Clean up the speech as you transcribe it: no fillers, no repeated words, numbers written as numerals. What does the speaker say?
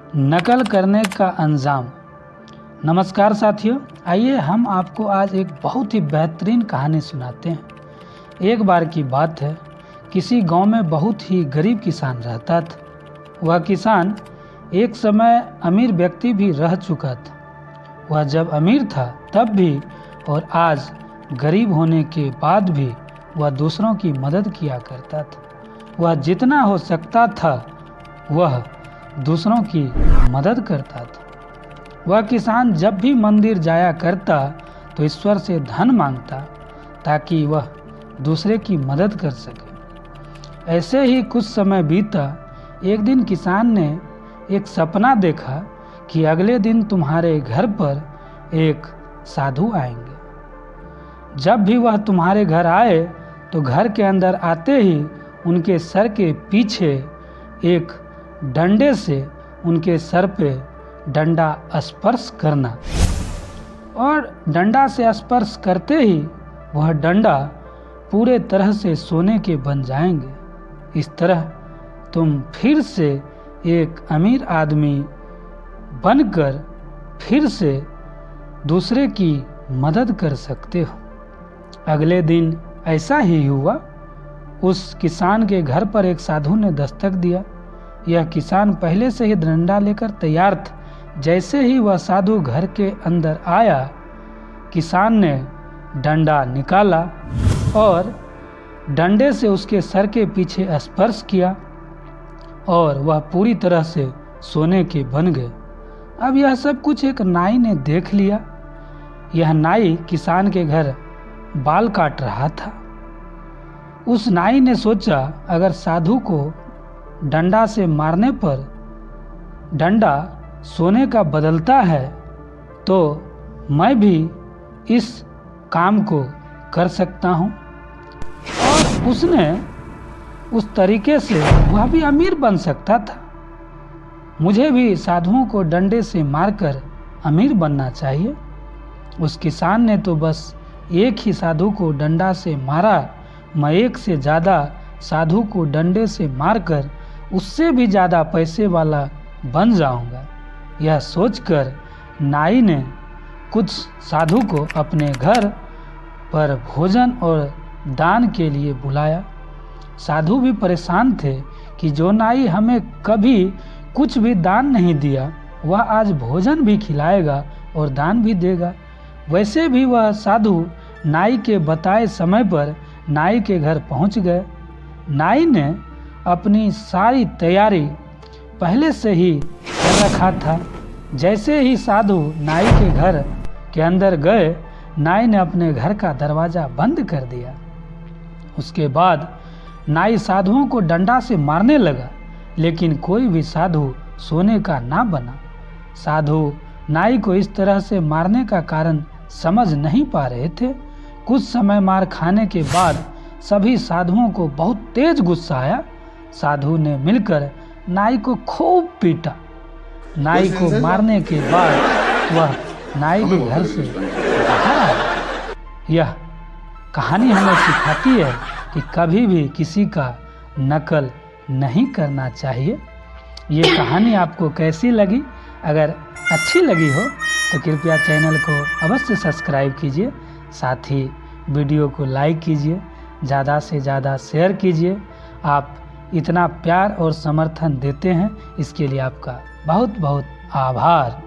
नकल करने का अंजाम। नमस्कार साथियों, आइए हम आपको आज एक बहुत ही बेहतरीन कहानी सुनाते हैं। एक बार की बात है, किसी गांव में बहुत ही गरीब किसान रहता था। वह किसान एक समय अमीर व्यक्ति भी रह चुका था। वह जब अमीर था तब भी और आज गरीब होने के बाद भी वह दूसरों की मदद किया करता था। वह जितना हो सकता था वह दूसरों की मदद करता था। वह किसान जब भी मंदिर जाया करता तो ईश्वर से धन मांगता ताकि वह दूसरे की मदद कर सके। ऐसे ही कुछ समय बीता। एक दिन किसान ने एक सपना देखा कि अगले दिन तुम्हारे घर पर एक साधु आएंगे। जब भी वह तुम्हारे घर आए तो घर के अंदर आते ही उनके सर के पीछे एक डंडे से उनके सर पे डंडा स्पर्श करना, और डंडा से स्पर्श करते ही वह डंडा पूरे तरह से सोने के बन जाएंगे। इस तरह तुम फिर से एक अमीर आदमी बनकर फिर से दूसरे की मदद कर सकते हो। अगले दिन ऐसा ही हुआ। उस किसान के घर पर एक साधु ने दस्तक दिया। यह किसान पहले से ही डंडा लेकर तैयार था। जैसे ही वह साधु घर के अंदर आया, किसान ने डंडा निकाला और डंडे से उसके सर के पीछे स्पर्श किया और वह पूरी तरह से सोने के बन गए। अब यह सब कुछ एक नाई ने देख लिया। यह नाई किसान के घर बाल काट रहा था। उस नाई ने सोचा, अगर साधु को डंडा से मारने पर डंडा सोने का बदलता है तो मैं भी इस काम को कर सकता हूँ। और उसने उस तरीके से वह भी अमीर बन सकता था। मुझे भी साधुओं को डंडे से मारकर अमीर बनना चाहिए। उस किसान ने तो बस एक ही साधु को डंडा से मारा। मैं एक से ज़्यादा साधु को डंडे से मारकर उससे भी ज़्यादा पैसे वाला बन जाऊंगा। यह सोचकर नाई ने कुछ साधु को अपने घर पर भोजन और दान के लिए बुलाया। साधु भी परेशान थे कि जो नाई हमें कभी कुछ भी दान नहीं दिया, वह आज भोजन भी खिलाएगा और दान भी देगा। वैसे भी वह साधु नाई के बताए समय पर नाई के घर पहुंच गए। नाई ने अपनी सारी तैयारी पहले से ही कर रखा था। जैसे ही साधु नाई के घर के अंदर गए, नाई ने अपने घर का दरवाज़ा बंद कर दिया। उसके बाद नाई साधुओं को डंडा से मारने लगा, लेकिन कोई भी साधु सोने का ना बना। साधु नाई को इस तरह से मारने का कारण समझ नहीं पा रहे थे। कुछ समय मार खाने के बाद सभी साधुओं को बहुत तेज गुस्सा आया। साधु ने मिलकर नाई को खूब पीटा। नाई को मारने के बाद वह नाई के घर से बाहर आया। यह कहानी हमें सिखाती है कि कभी भी किसी का नकल नहीं करना चाहिए। ये कहानी आपको कैसी लगी? अगर अच्छी लगी हो तो कृपया चैनल को अवश्य सब्सक्राइब कीजिए। साथ ही वीडियो को लाइक कीजिए, ज़्यादा से ज़्यादा शेयर कीजिए। आप इतना प्यार और समर्थन देते हैं, इसके लिए आपका बहुत बहुत आभार।